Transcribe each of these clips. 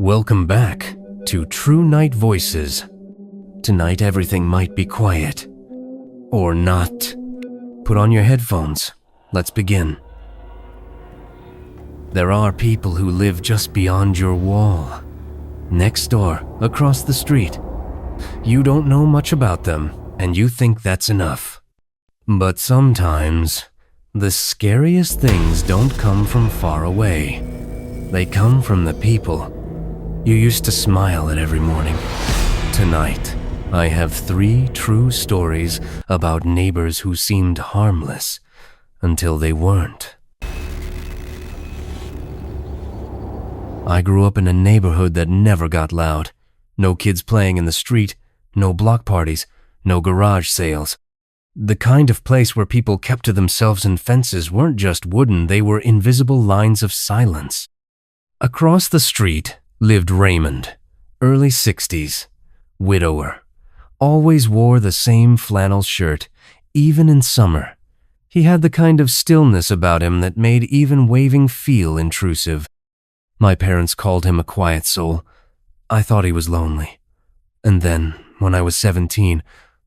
Welcome back to True Night Voices. Tonight everything might be quiet. Or not. Put on your headphones. Let's begin. There are people who live just beyond your wall. Next door, across the street. You don't know much about them, and you think that's enough. But sometimes, the scariest things don't come from far away. They come from the people you used to smile at every morning. Tonight, I have 3 true stories about neighbors who seemed harmless until they weren't. I grew up in a neighborhood that never got loud. No kids playing in the street, no block parties, no garage sales. The kind of place where people kept to themselves and fences weren't just wooden, they were invisible lines of silence. Across the street lived Raymond, early 60s, widower. Always wore the same flannel shirt, even in summer. He had the kind of stillness about him that made even waving feel intrusive. My parents called him a quiet soul. I thought he was lonely. And then, when I was 17,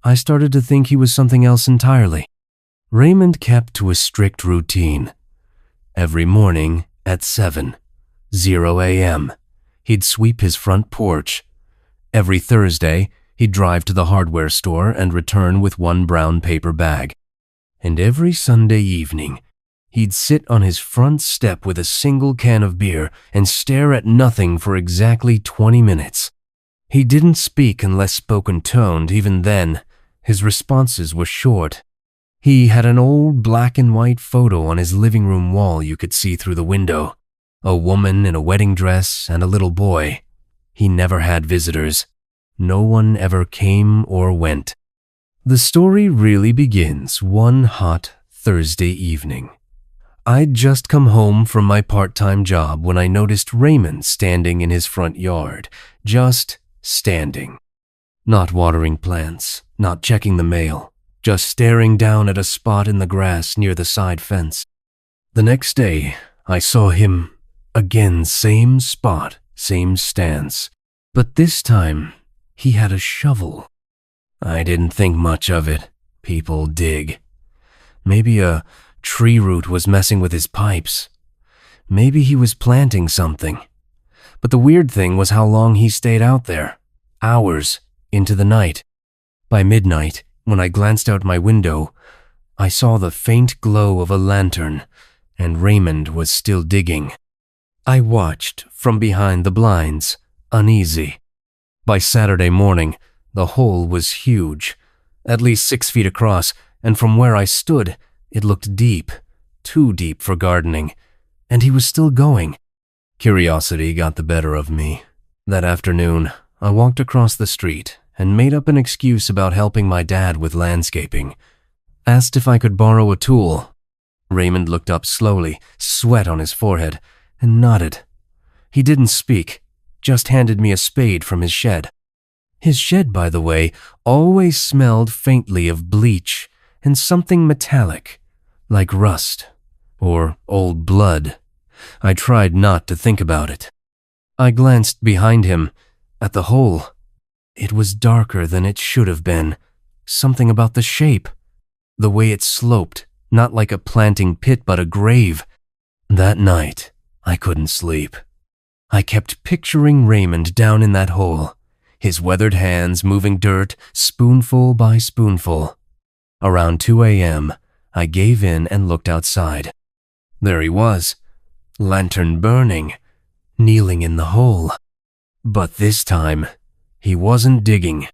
I started to think he was something else entirely. Raymond kept to a strict routine. Every morning at 7:00 a.m., he'd sweep his front porch. Every Thursday, he'd drive to the hardware store and return with 1 brown paper bag. And every Sunday evening, he'd sit on his front step with a single can of beer and stare at nothing for exactly 20 minutes. He didn't speak unless spoken toned. Even then, his responses were short. He had an old black and white photo on his living room wall you could see through the window. A woman in a wedding dress and a little boy. He never had visitors. No one ever came or went. The story really begins one hot Thursday evening. I'd just come home from my part-time job when I noticed Raymond standing in his front yard, just standing. Not watering plants, not checking the mail, just staring down at a spot in the grass near the side fence. The next day, I saw him again, same spot, same stance, but this time he had a shovel. I didn't think much of it. People dig. Maybe a tree root was messing with his pipes. Maybe he was planting something. But the weird thing was how long he stayed out there. Hours into the night. By midnight, when I glanced out my window, I saw the faint glow of a lantern, and Raymond was still digging. I watched from behind the blinds, uneasy. By Saturday morning, the hole was huge, at least 6 feet across, and from where I stood, it looked deep, too deep for gardening, and he was still going. Curiosity got the better of me. That afternoon, I walked across the street and made up an excuse about helping my dad with landscaping. Asked if I could borrow a tool. Raymond looked up slowly, sweat on his forehead, and nodded. He didn't speak, just handed me a spade from his shed. His shed, by the way, always smelled faintly of bleach and something metallic, like rust or old blood. I tried not to think about it. I glanced behind him, at the hole. It was darker than it should have been. Something about the shape. The way it sloped, not like a planting pit but a grave. That night, I couldn't sleep. I kept picturing Raymond down in that hole, his weathered hands moving dirt spoonful by spoonful. Around 2 a.m., I gave in and looked outside. There he was, lantern burning, kneeling in the hole. But this time, he wasn't digging.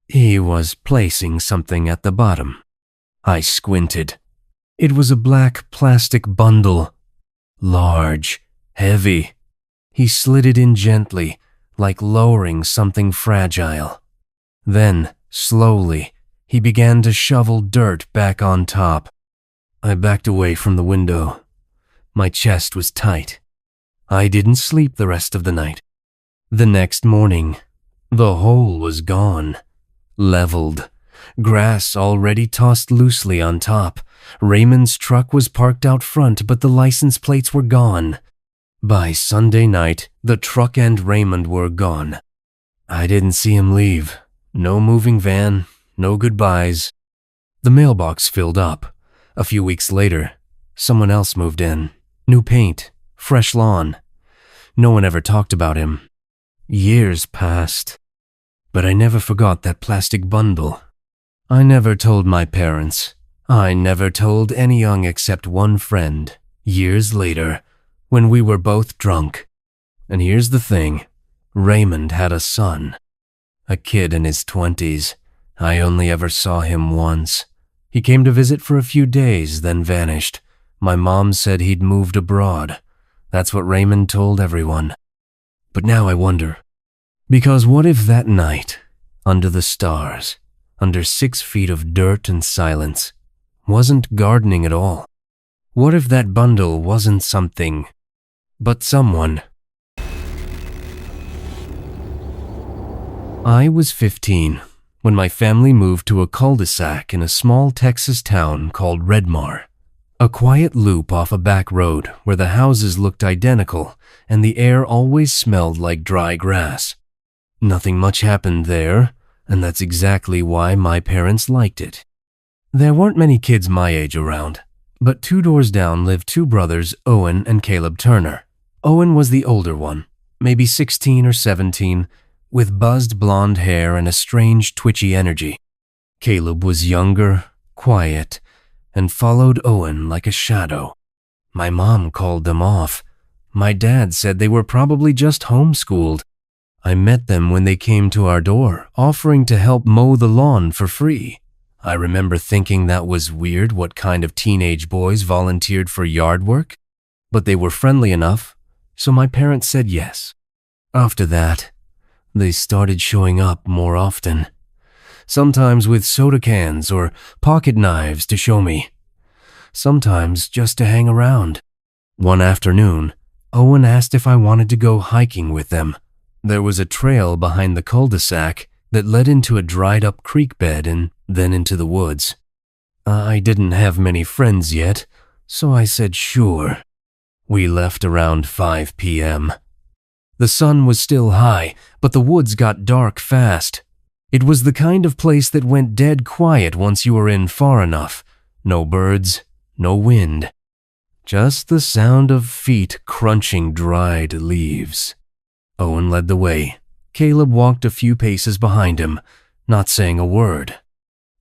He was placing something at the bottom. I squinted. It was a black plastic bundle. Large, heavy. He slid it in gently, like lowering something fragile. Then, slowly, he began to shovel dirt back on top. I backed away from the window. My chest was tight. I didn't sleep the rest of the night. The next morning, the hole was gone. Leveled. Grass already tossed loosely on top. Raymond's truck was parked out front, but the license plates were gone. By Sunday night, the truck and Raymond were gone. I didn't see him leave. No moving van, no goodbyes. The mailbox filled up. A few weeks later, someone else moved in. New paint, fresh lawn. No one ever talked about him. Years passed. But I never forgot that plastic bundle. I never told my parents. I never told any young except one friend, years later, when we were both drunk. And here's the thing. Raymond had a son. A kid in his 20s. I only ever saw him once. He came to visit for a few days, then vanished. My mom said he'd moved abroad. That's what Raymond told everyone. But now I wonder. Because what if that night, under the stars, under 6 feet of dirt and silence, wasn't gardening at all? What if that bundle wasn't something, but someone? I was 15 when my family moved to a cul-de-sac in a small Texas town called Redmar. A quiet loop off a back road where the houses looked identical and the air always smelled like dry grass. Nothing much happened there, and that's exactly why my parents liked it. There weren't many kids my age around, but 2 doors down lived 2 brothers, Owen and Caleb Turner. Owen was the older one, maybe 16 or 17, with buzzed blonde hair and a strange twitchy energy. Caleb was younger, quiet, and followed Owen like a shadow. My mom called them off. My dad said they were probably just homeschooled. I met them when they came to our door, offering to help mow the lawn for free. I remember thinking that was weird, what kind of teenage boys volunteered for yard work, but they were friendly enough, so my parents said yes. After that, they started showing up more often, sometimes with soda cans or pocket knives to show me, sometimes just to hang around. One afternoon, Owen asked if I wanted to go hiking with them. There was a trail behind the cul-de-sac that led into a dried-up creek bed and then into the woods. I didn't have many friends yet, so I said sure. We left around 5 p.m. The sun was still high, but the woods got dark fast. It was the kind of place that went dead quiet once you were in far enough. No birds, no wind. Just the sound of feet crunching dried leaves. Owen led the way. Caleb walked a few paces behind him, not saying a word.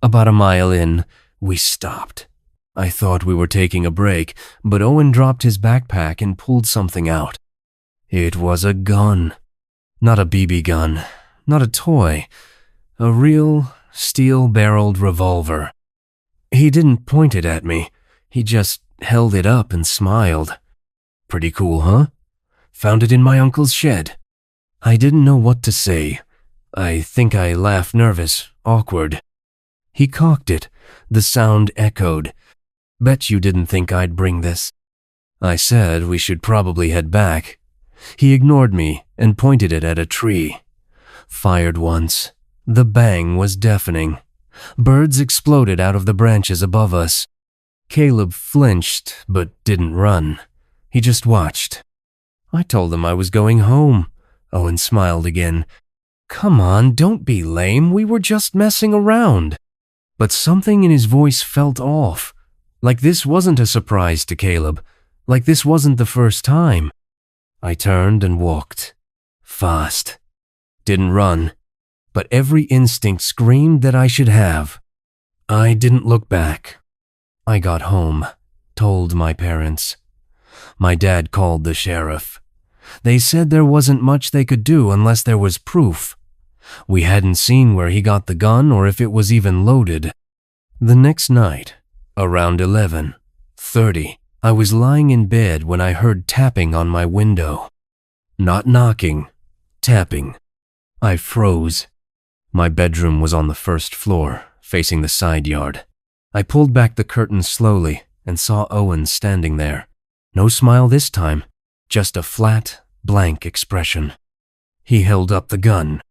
About a mile in, we stopped. I thought we were taking a break, but Owen dropped his backpack and pulled something out. It was a gun. Not a BB gun, not a toy. A real, steel-barreled revolver. He didn't point it at me. He just held it up and smiled. Pretty cool, huh? Found it in my uncle's shed. I didn't know what to say. I think I laughed nervous, awkward. He cocked it. The sound echoed. Bet you didn't think I'd bring this. I said we should probably head back. He ignored me and pointed it at a tree. Fired once. The bang was deafening. Birds exploded out of the branches above us. Caleb flinched but didn't run. He just watched. I told him I was going home. Owen smiled again. Come on, don't be lame. We were just messing around. But something in his voice felt off. Like this wasn't a surprise to Caleb. Like this wasn't the first time. I turned and walked. Fast. Didn't run. But every instinct screamed that I should have. I didn't look back. I got home. Told my parents. My dad called the sheriff. They said there wasn't much they could do unless there was proof. We hadn't seen where he got the gun or if it was even loaded. The next night, around 11:30, I was lying in bed when I heard tapping on my window. Not knocking, tapping. I froze. My bedroom was on the first floor, facing the side yard. I pulled back the curtains slowly and saw Owen standing there. No smile this time. Just a flat, blank expression. He held up the gun.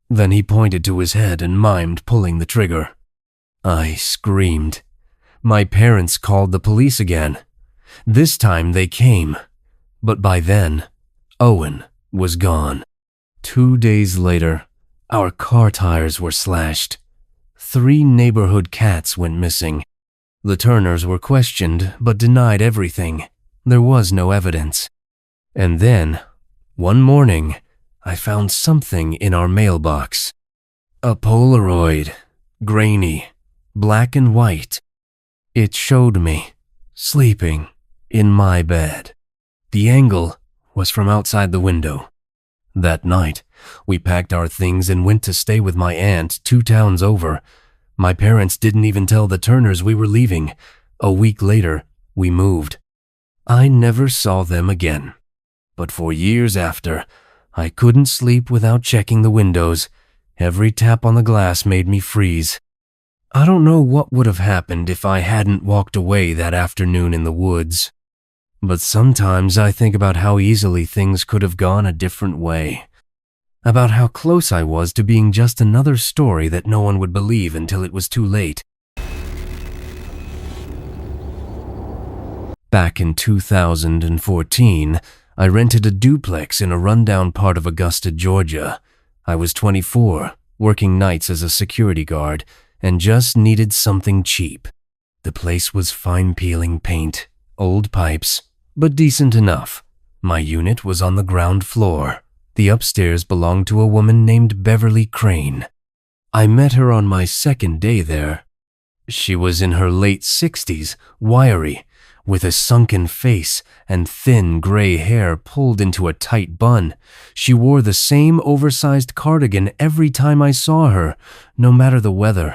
Then he pointed to his head and mimed pulling the trigger. I screamed. My parents called the police again. This time they came. But by then, Owen was gone. 2 days later, our car tires were slashed. 3 neighborhood cats went missing. The Turners were questioned but denied everything. There was no evidence. And then, one morning, I found something in our mailbox. A Polaroid, grainy, black and white. It showed me, sleeping, in my bed. The angle was from outside the window. That night, we packed our things and went to stay with my aunt 2 towns over. My parents didn't even tell the Turners we were leaving. A week later, we moved. I never saw them again. But for years after, I couldn't sleep without checking the windows. Every tap on the glass made me freeze. I don't know what would have happened if I hadn't walked away that afternoon in the woods. But sometimes I think about how easily things could have gone a different way. About how close I was to being just another story that no one would believe until it was too late. Back in 2014, I rented a duplex in a rundown part of Augusta, Georgia. I was 24, working nights as a security guard, and just needed something cheap. The place was fine-peeling paint, old pipes, but decent enough. My unit was on the ground floor. The upstairs belonged to a woman named Beverly Crane. I met her on my second day there. She was in her late 60s, wiry, with a sunken face and thin gray hair pulled into a tight bun. She wore the same oversized cardigan every time I saw her, no matter the weather.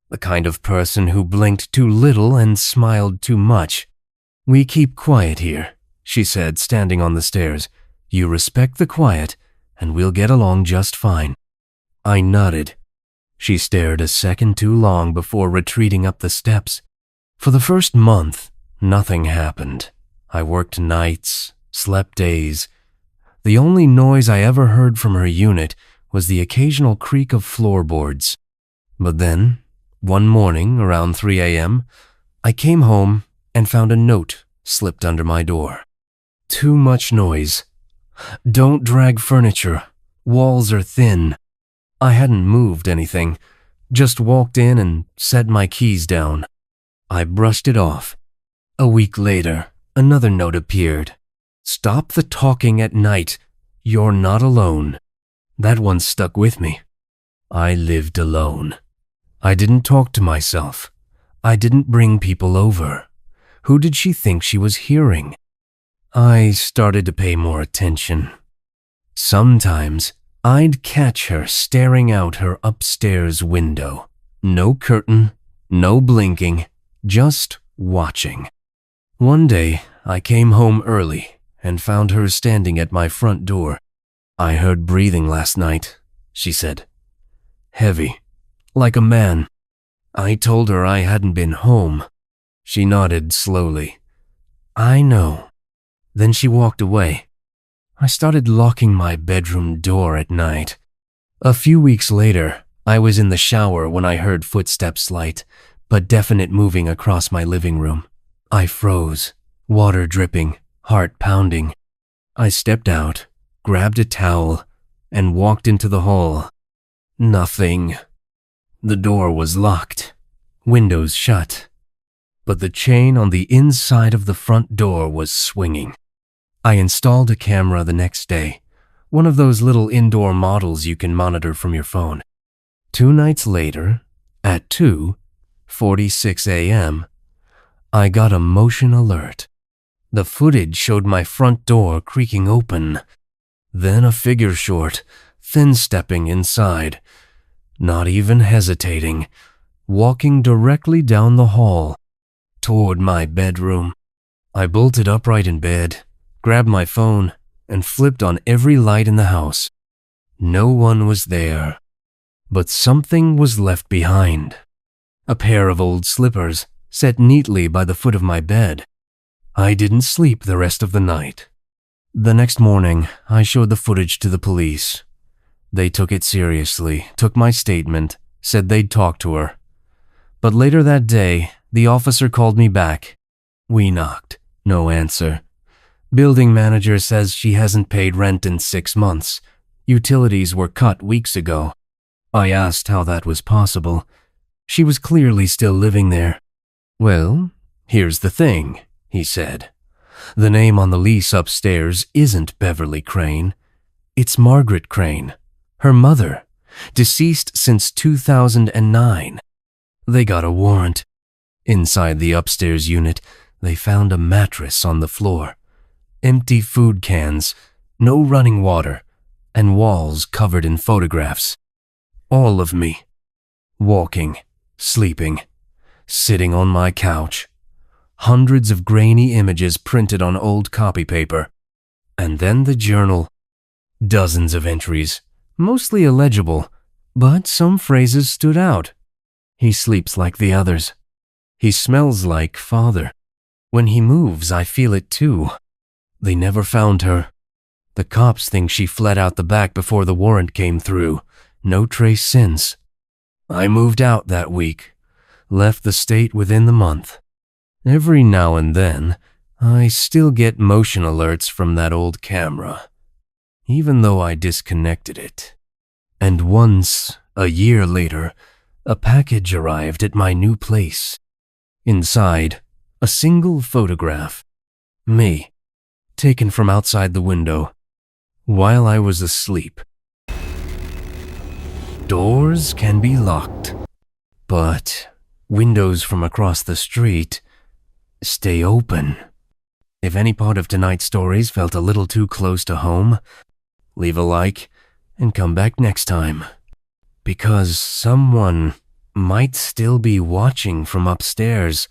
The kind of person who blinked too little and smiled too much. "We keep quiet here," she said, standing on the stairs. "You respect the quiet, and we'll get along just fine." I nodded. She stared a second too long before retreating up the steps. For the first month, nothing happened. I worked nights, slept days. The only noise I ever heard from her unit was the occasional creak of floorboards. But then, one morning around 3 a.m., I came home and found a note slipped under my door. "Too much noise. Don't drag furniture. Walls are thin." I hadn't moved anything, just walked in and set my keys down. I brushed it off. A week later, another note appeared. "Stop the talking at night. You're not alone." That one stuck with me. I lived alone. I didn't talk to myself. I didn't bring people over. Who did she think she was hearing? I started to pay more attention. Sometimes, I'd catch her staring out her upstairs window. No curtain, no blinking, just watching. One day, I came home early and found her standing at my front door. "I heard breathing last night," she said. "Heavy, like a man." I told her I hadn't been home. She nodded slowly. "I know." Then she walked away. I started locking my bedroom door at night. A few weeks later, I was in the shower when I heard footsteps light, but definite moving across my living room. I froze, water dripping, heart pounding. I stepped out, grabbed a towel, and walked into the hall. Nothing. The door was locked, windows shut, but the chain on the inside of the front door was swinging. I installed a camera the next day, one of those little indoor models you can monitor from your phone. 2 nights later, at 2:46 a.m., I got a motion alert. The footage showed my front door creaking open, then a figure short, thin-stepping inside, not even hesitating, walking directly down the hall, toward my bedroom. I bolted upright in bed, grabbed my phone, and flipped on every light in the house. No one was there, but something was left behind. A pair of old slippers set neatly by the foot of my bed. I didn't sleep the rest of the night. The next morning, I showed the footage to the police. They took it seriously, took my statement, said they'd talk to her. But later that day, the officer called me back. We knocked. No answer. Building manager says she hasn't paid rent in 6 months. Utilities were cut weeks ago. I asked how that was possible. She was clearly still living there. Well, here's the thing, he said. The name on the lease upstairs isn't Beverly Crane. It's Margaret Crane, her mother, deceased since 2009. They got a warrant. Inside the upstairs unit, they found a mattress on the floor, empty food cans, no running water, and walls covered in photographs. All of me. Walking, sleeping, sitting on my couch. Hundreds of grainy images printed on old copy paper. And then the journal. Dozens of entries, mostly illegible, but some phrases stood out. He sleeps like the others. He smells like father. When he moves, I feel it too. They never found her. The cops think she fled out the back before the warrant came through. No trace since. I moved out that week. Left the state within the month. Every now and then, I still get motion alerts from that old camera, even though I disconnected it. And once, a year later, a package arrived at my new place. Inside, a single photograph. Me, taken from outside the window, while I was asleep. Doors can be locked, but windows from across the street stay open. If any part of tonight's stories felt a little too close to home, leave a like and come back next time, because someone might still be watching from upstairs